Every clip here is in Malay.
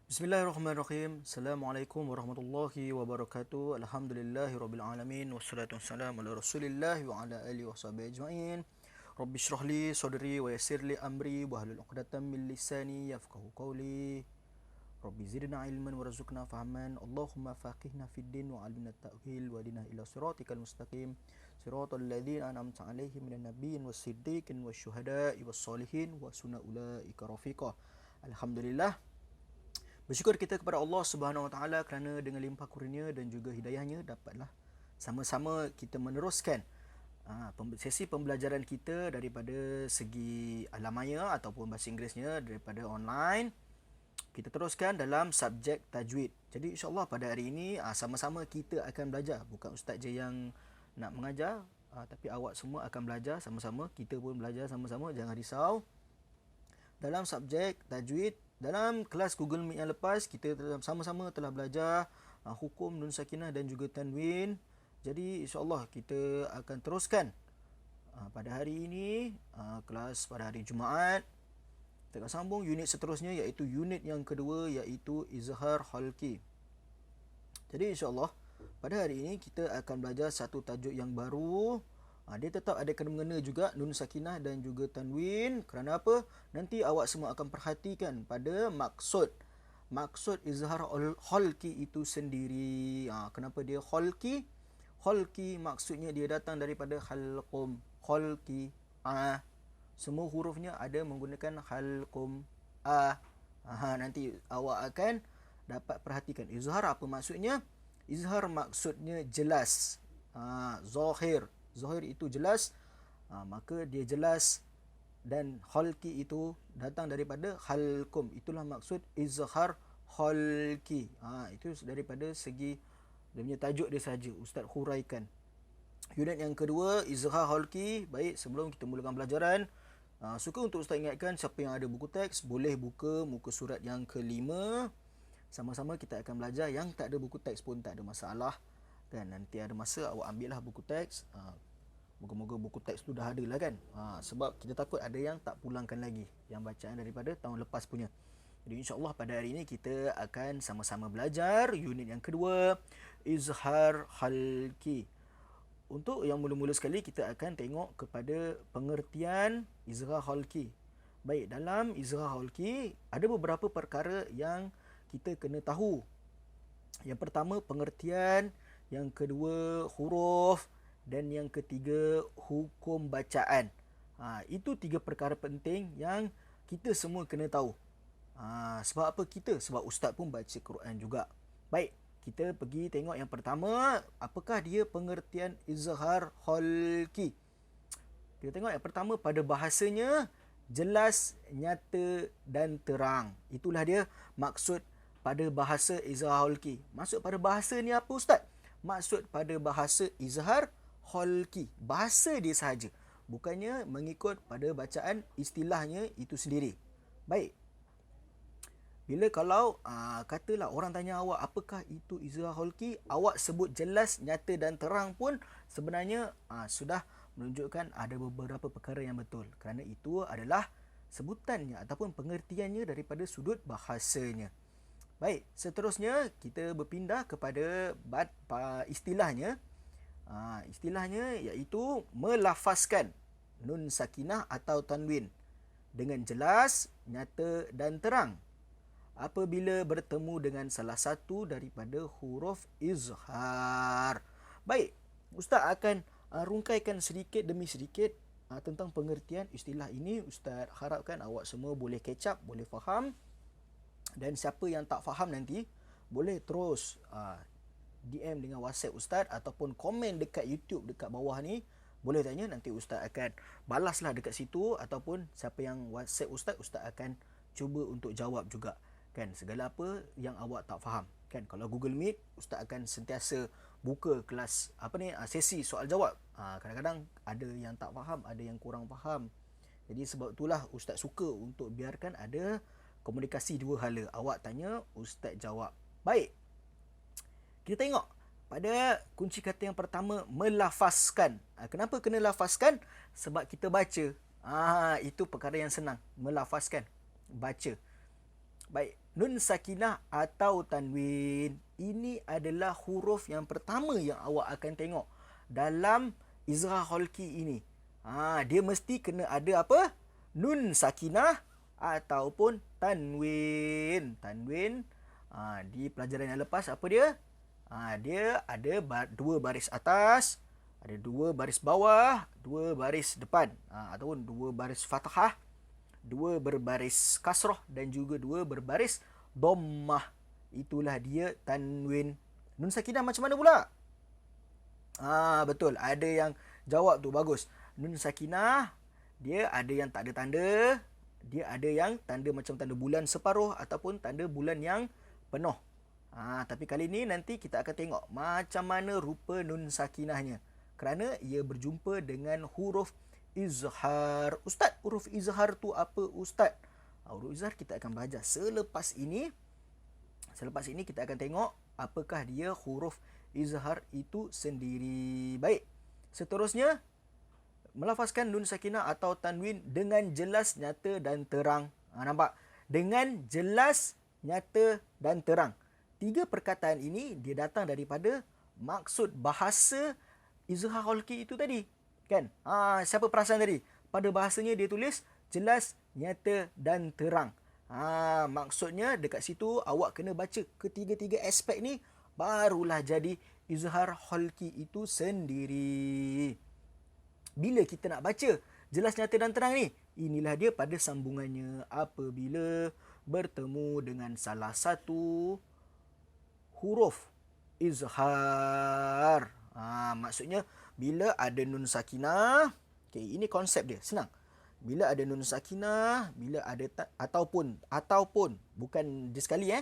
Bismillahirrahmanirrahim. Assalamualaikum warahmatullahi wabarakatuh. Alhamdulillahirabbil alamin wassalatu wassalamu ala Rasulillah wa ala alihi washabihi ajmain. Rabbi shrah li sadri wa yassir li amri wa hlul 'uqdatam min lisani yafqahu qawli. Rabbi zidna ilman warzuqna fahman. Allahumma faqihna fid din wa 'allimna at-ta'wil wa hdina ila siratikal mustaqim. Siratal ladzina an'amta 'alaihim minan nabiyyin was-siddiqin wasyuhada'i was-sholihin wa sunna ulaika rafiqah. Alhamdulillah, bersyukur kita kepada Allah Subhanahu Wa Taala kerana dengan limpah kurnia dan juga hidayahnya dapatlah sama-sama kita meneruskan sesi pembelajaran kita daripada segi alamaya ataupun bahasa Inggerisnya daripada online. Kita teruskan dalam subjek tajwid. Jadi insya-Allah pada hari ini sama-sama kita akan belajar. Bukan ustaz je yang nak mengajar, tapi awak semua akan belajar sama-sama. Kita pun belajar sama-sama, jangan risau. Dalam subjek tajwid, dalam kelas Google Meet yang lepas, kita sama-sama telah belajar hukum nun sakinah dan juga tanwin. Jadi insya-Allah kita akan teruskan pada hari ini, kelas pada hari Jumaat. Kita akan sambung unit seterusnya, iaitu unit yang kedua, iaitu izhar halqi. Jadi insya-Allah pada hari ini kita akan belajar satu tajuk yang baru. Dia tetap ada kena-mengena juga nun sakinah dan juga tanwin. Kerana apa? Nanti awak semua akan perhatikan pada maksud izhar halqi itu sendiri. Kenapa dia halqi? Halqi maksudnya dia datang daripada halqum, halqi. Semua hurufnya ada menggunakan halqum. Nanti awak akan dapat perhatikan izhar apa maksudnya. Izhar maksudnya jelas. Zahir. Zahir itu jelas, maka dia jelas, dan halqi itu datang daripada halqum. Itulah maksud izhar halqi. Itu daripada segi dia punya tajuk dia saja, ustaz huraikan. Unit yang kedua, izhar halqi. Baik, sebelum kita mulakan pelajaran, suka untuk ustaz ingatkan siapa yang ada buku teks boleh buka muka surat yang kelima. Sama-sama kita akan belajar. Yang tak ada buku teks pun tak ada masalah. Kan, nanti ada masa awak ambillah buku teks. Moga-moga buku teks tu dah ada lah kan. Sebab kita takut ada yang tak pulangkan lagi, yang bacaan daripada tahun lepas punya. Jadi insya-Allah pada hari ini kita akan sama-sama belajar unit yang kedua, izhar halqi. Untuk yang mula-mula sekali, kita akan tengok kepada pengertian izhar halqi. Baik, dalam izhar halqi ada beberapa perkara yang kita kena tahu. Yang pertama pengertian, yang kedua huruf, dan yang ketiga hukum bacaan. Itu tiga perkara penting yang kita semua kena tahu. Sebab apa kita? Sebab ustaz pun baca Quran juga. Baik, kita pergi tengok yang pertama, apakah dia pengertian izhar halqi. Kita tengok yang pertama, pada bahasanya jelas, nyata dan terang. Itulah dia maksud pada bahasa izhar halqi. Maksud pada bahasa ni apa ustaz? Maksud pada bahasa izhar halqi, bahasa dia sahaja, bukannya mengikut pada bacaan istilahnya itu sendiri. Baik, bila kalau katalah orang tanya awak apakah itu izhar halqi, awak sebut jelas, nyata dan terang pun sebenarnya sudah menunjukkan ada beberapa perkara yang betul, kerana itu adalah sebutannya ataupun pengertiannya daripada sudut bahasanya. Baik, seterusnya kita berpindah kepada istilahnya. Istilahnya iaitu melafazkan nun sakinah atau tanwin dengan jelas, nyata dan terang apabila bertemu dengan salah satu daripada huruf izhar. Baik, ustaz akan rungkaikan sedikit demi sedikit tentang pengertian istilah ini. Ustaz harapkan awak semua boleh catch up, boleh faham. Dan siapa yang tak faham nanti boleh terus DM dengan WhatsApp ustaz ataupun komen dekat YouTube dekat bawah ni. Boleh tanya, nanti ustaz akan balaslah dekat situ, ataupun siapa yang WhatsApp ustaz akan cuba untuk jawab juga. Kan, segala apa yang awak tak faham. Kan, kalau Google Meet, ustaz akan sentiasa buka kelas sesi soal jawab. Kadang-kadang ada yang tak faham, ada yang kurang faham. Jadi sebab itulah ustaz suka untuk biarkan ada komunikasi dua hala. Awak tanya, ustaz jawab. Baik, kita tengok pada kunci kata yang pertama, melafazkan. Kenapa kena lafazkan? Sebab kita baca. Itu perkara yang senang, melafazkan, baca. Baik, nun sakinah atau tanwin. Ini adalah huruf yang pertama yang awak akan tengok dalam izhar khalqi ini. Dia mesti kena ada apa? Nun sakinah ataupun tanwin. Tanwin. Di pelajaran yang lepas apa dia? Dia ada dua baris atas, ada dua baris bawah, dua baris depan, ataupun dua baris fathah, dua berbaris kasrah dan juga dua berbaris dhammah. Itulah dia tanwin. Nun sakinah macam mana pula? Betul. Ada yang jawab tu bagus. Nun sakinah dia ada yang tak ada tanda, dia ada yang tanda macam tanda bulan separuh ataupun tanda bulan yang penuh. Tapi kali ni nanti kita akan tengok macam mana rupa nun sakinahnya. Kerana ia berjumpa dengan huruf izhar. Ustaz, huruf izhar tu apa Ustaz? Huruf izhar kita akan belajar selepas ini. Selepas ini kita akan tengok apakah dia huruf izhar itu sendiri. Baik. Seterusnya, melafazkan nun sakinah atau tanwin dengan jelas, nyata dan terang. Nampak? Dengan jelas, nyata dan terang. Tiga perkataan ini dia datang daripada maksud bahasa izhar khalqi itu tadi. Kan? Siapa perasan tadi? Pada bahasanya dia tulis jelas, nyata dan terang. Maksudnya dekat situ awak kena baca ketiga-tiga aspek ni, barulah jadi izhar khalqi itu sendiri. Bila kita nak baca jelas, nyata dan terang ni, inilah dia pada sambungannya. Apabila bertemu dengan salah satu huruf izhar. Maksudnya bila ada nun sakinah, ini konsep dia, senang. Bila ada nun sakinah, bila ada ataupun bukan dia sekali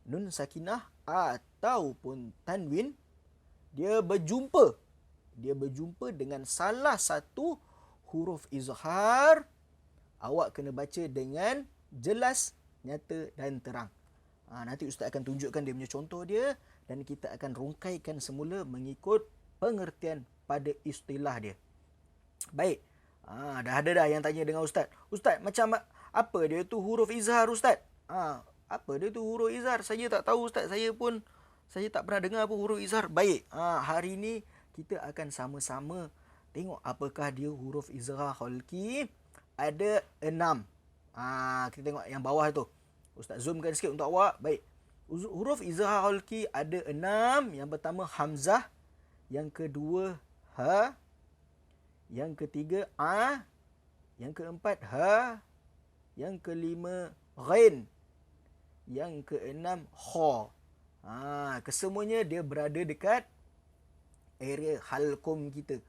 nun sakinah ataupun tanwin, dia berjumpa dengan salah satu huruf izhar, awak kena baca dengan jelas, nyata dan terang. Nanti Ustaz akan tunjukkan dia punya contoh dia dan kita akan rungkaikan semula mengikut pengertian pada istilah dia. Baik. Dah ada yang tanya dengan Ustaz. Ustaz, macam apa dia tu huruf izhar Ustaz? Apa dia tu huruf izhar? Saya tak tahu Ustaz. Saya tak pernah dengar apa huruf izhar. Baik. Hari ni kita akan sama-sama tengok apakah dia huruf izhar khalqi. Ada 6. Kita tengok yang bawah tu. Ustaz zoomkan sikit untuk awak. Baik. Huruf izhar khalqi ada 6. Yang pertama hamzah, yang kedua ha, yang ketiga a, yang keempat ha, yang kelima ghain, yang keenam kha. Kesemuanya dia berada dekat area halqum kita.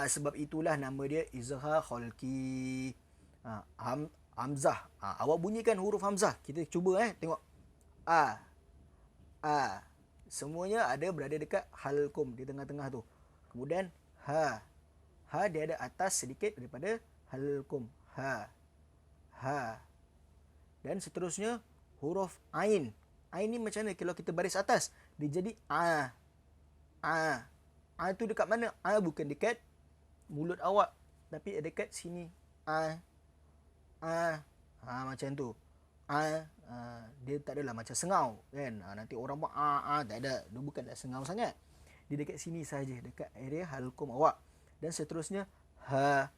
Sebab itulah nama dia izhar khalqi. Hamzah. Awak bunyikan huruf hamzah. Kita cuba tengok. A. Semuanya ada berada dekat halqum di tengah-tengah tu. Kemudian ha. Ha dia ada atas sedikit daripada halqum. Ha. Dan seterusnya huruf ain. Ain ni macam mana kalau kita baris atas? Dia jadi a. A tu dekat mana? A bukan dekat mulut awak, tapi dekat sini. Macam tu. Dia tak adalah macam sengau kan. Nanti orang buat tak ada. Dia bukan tak sengau sangat. Dia dekat sini saja, dekat area halqum awak. Dan seterusnya ha.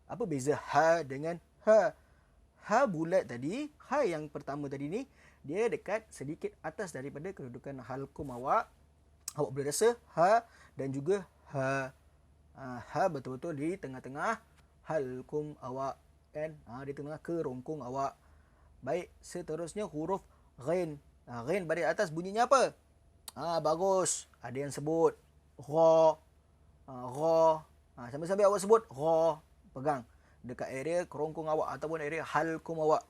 Apa beza ha dengan ha? Ha bulat tadi, ha yang pertama tadi ni, dia dekat sedikit atas daripada kedudukan halqum awak. Awak boleh rasa ha dan juga ha. Ha betul-betul di tengah-tengah halqum awak kan. Di tengah kerongkong awak. Baik, seterusnya huruf ghain. Ghain baris atas bunyinya apa? Bagus. Ada yang sebut gha. Sambil-sambil awak sebut gha, pegang dekat area kerongkong awak ataupun area halqum awak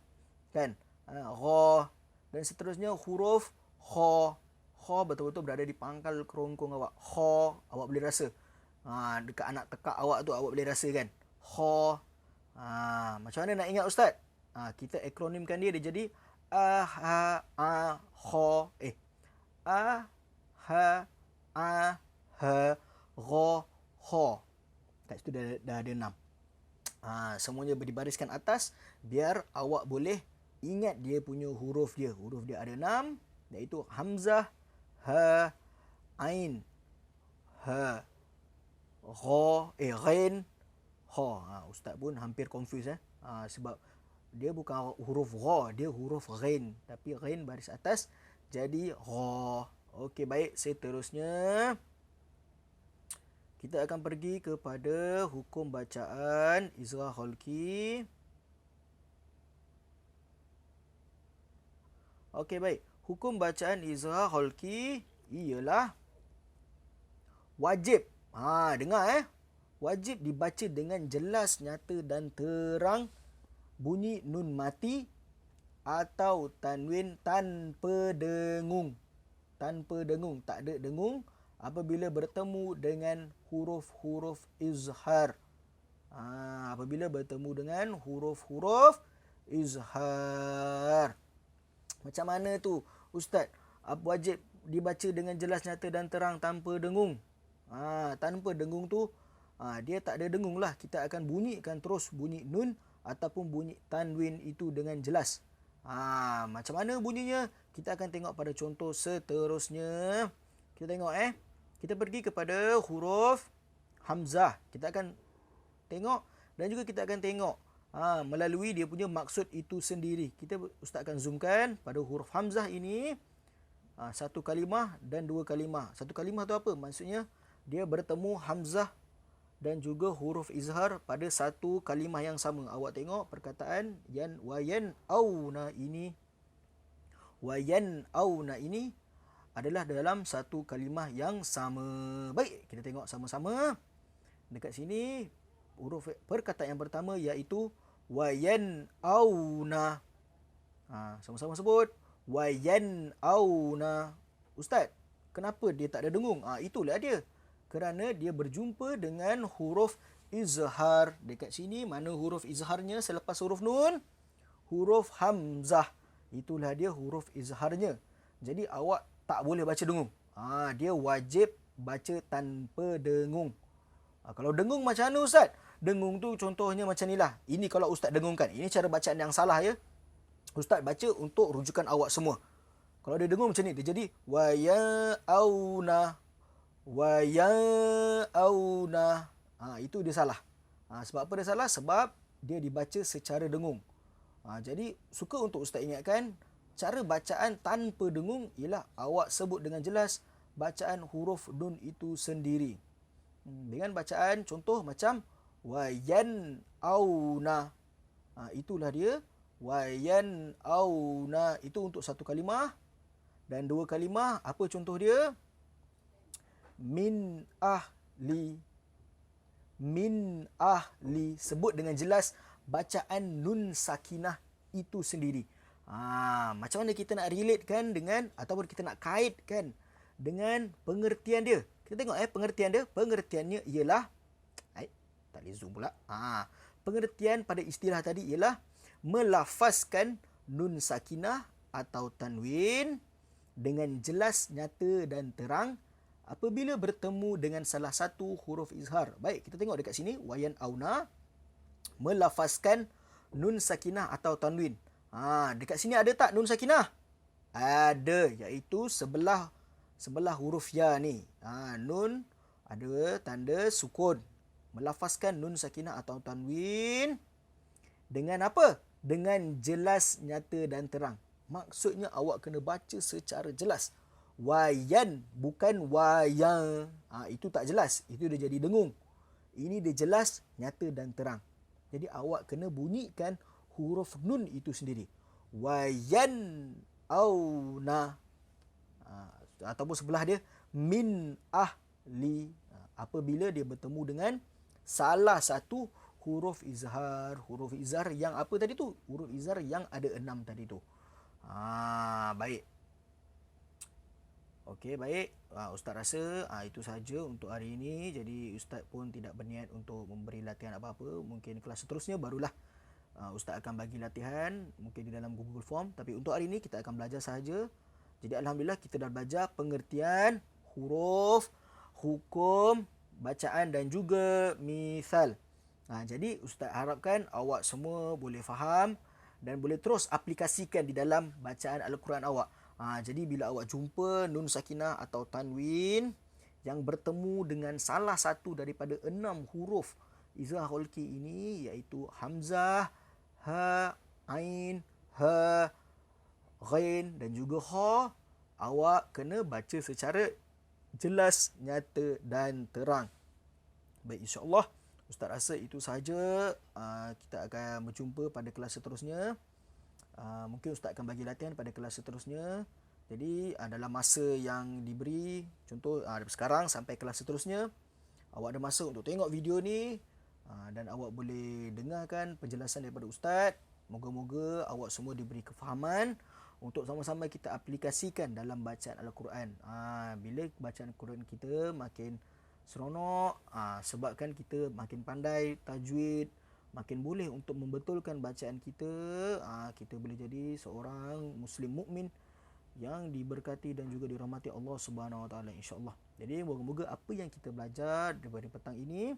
kan. Gha. Dan seterusnya huruf kha. Kha betul-betul berada di pangkal kerongkong awak. Kha awak boleh rasa. Dekat anak tekak awak tu awak boleh rasa kan. Kha. Macam mana nak ingat Ustaz? Kita akronimkan dia jadi a ha a kha. A ha a ha gha kha. Kat situ dah ada 6. Semuanya dibariskan atas biar awak boleh ingat dia punya huruf dia. Huruf dia ada 6, iaitu hamzah, ha, ain, ha, ghain, ha. Ustaz pun hampir confuse sebab dia bukan huruf gha, dia huruf ghain, tapi ghain baris atas jadi gha. Okey, baik, seterusnya kita akan pergi kepada hukum bacaan izhar khalqi. Okey, baik. Hukum bacaan izhar khalqi ialah wajib. Dengar wajib dibaca dengan jelas, nyata dan terang bunyi nun mati atau tanwin tanpa dengung. Tanpa dengung, tak ada dengung apabila bertemu dengan huruf-huruf izhar. Apabila bertemu dengan huruf-huruf izhar. Macam mana tu, Ustaz? Wajib dibaca dengan jelas, nyata dan terang tanpa dengung. Tanpa dengung tu, dia tak ada dengung lah. Kita akan bunyikan terus bunyi nun ataupun bunyi tanwin itu dengan jelas. Macam mana bunyinya? Kita akan tengok pada contoh seterusnya. Kita tengok Kita pergi kepada huruf hamzah. Kita akan tengok dan juga kita akan tengok melalui dia punya maksud itu sendiri. Ustaz akan zoomkan pada huruf hamzah ini. Satu kalimah dan dua kalimah. Satu kalimah tu apa? Maksudnya dia bertemu hamzah dan juga huruf izhar pada satu kalimah yang sama. Awak tengok perkataan wayan auna ini. Wayan auna ini adalah dalam satu kalimah yang sama. Baik, kita tengok sama-sama. Dekat sini huruf perkataan yang pertama iaitu wayan auna. Sama-sama sebut wayan auna. Ustaz, kenapa dia tak ada dengung? Itulah dia. Kerana dia berjumpa dengan huruf izhar. Dekat sini mana huruf izharnya selepas huruf nun? Huruf hamzah. Itulah dia huruf izharnya. Jadi awak tak boleh baca dengung. Dia wajib baca tanpa dengung. Kalau dengung macam mana, Ustaz? Dengung tu contohnya macam inilah. Ini kalau Ustaz dengungkan. Ini cara bacaan yang salah ya. Ustaz baca untuk rujukan awak semua. Kalau dia dengung macam ni, dia jadi waya'auna. Waya'auna. Itu dia salah. Sebab apa dia salah? Sebab dia dibaca secara dengung. Jadi suka untuk Ustaz ingatkan, cara bacaan tanpa dengung ialah awak sebut dengan jelas bacaan huruf nun itu sendiri. Dengan bacaan contoh macam wayan auna. Itulah dia. Wayan auna. Itu untuk satu kalimah. Dan dua kalimah, apa contoh dia? Min ahli. Min ahli. Sebut dengan jelas bacaan nun sakinah itu sendiri. Macam mana kita nak relatekan dengan ataupun kita nak kaitkan dengan pengertian dia? Kita tengok pengertian dia. Pengertiannya ialah tak boleh zoom pula. Pengertian pada istilah tadi ialah melafazkan nun sakinah atau tanwin dengan jelas, nyata dan terang apabila bertemu dengan salah satu huruf izhar. Baik, kita tengok dekat sini wayan auna melafazkan nun sakinah atau tanwin. Dekat sini ada tak nun sakinah? Ada, iaitu sebelah huruf ya ni. Nun ada tanda sukun. Melafazkan nun sakinah atau tanwin dengan apa? Dengan jelas, nyata dan terang. Maksudnya awak kena baca secara jelas. Wayan, bukan waya. Itu tak jelas. Itu dia jadi dengung. Ini dia jelas, nyata dan terang. Jadi awak kena bunyikan huruf nun itu sendiri. Wayan auna. Ataupun sebelah dia min ahli. Apabila dia bertemu dengan salah satu huruf izhar. Huruf izhar yang apa tadi tu? Huruf izhar yang ada 6 tadi tu. Baik. Okey, baik. Ustaz rasa itu saja untuk hari ini. Jadi Ustaz pun tidak berniat untuk memberi latihan apa-apa. Mungkin kelas seterusnya barulah Ustaz akan bagi latihan mungkin di dalam Google Form. Tapi untuk hari ini kita akan belajar sahaja. Jadi Alhamdulillah kita dah belajar pengertian huruf, hukum, bacaan dan juga misal. Jadi Ustaz harapkan awak semua boleh faham dan boleh terus aplikasikan di dalam bacaan Al-Quran awak. Jadi bila awak jumpa nun sakinah atau tanwin yang bertemu dengan salah satu daripada 6 huruf izhar kholqi ini, iaitu hamzah, ha, ain, ha, ghain dan juga ha, awak kena baca secara jelas, nyata dan terang. Baik, insya-Allah Ustaz rasa itu sahaja. Kita akan berjumpa pada kelas seterusnya. Mungkin Ustaz akan bagi latihan pada kelas seterusnya. Jadi dalam masa yang diberi, contoh sekarang sampai kelas seterusnya, awak ada masa untuk tengok video ni dan awak boleh dengarkan penjelasan daripada Ustaz. Moga-moga awak semua diberi kefahaman untuk sama-sama kita aplikasikan dalam bacaan Al-Quran. Bila bacaan Al-Quran kita makin seronok, sebabkan kita makin pandai tajwid, makin boleh untuk membetulkan bacaan kita, kita boleh jadi seorang muslim mukmin yang diberkati dan juga dirahmati Allah Subhanahu Wa Taala, insya-Allah. Jadi moga-moga apa yang kita belajar daripada petang ini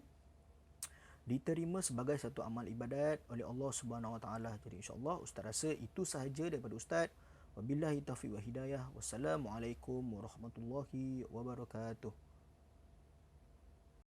diterima sebagai satu amal ibadat oleh Allah Subhanahu Wa Taala. Jadi insya-Allah Ustaz rasa itu sahaja daripada Ustaz. Wabillahi taufiq wa hidayah. Wassalamualaikum warahmatullahi wabarakatuh.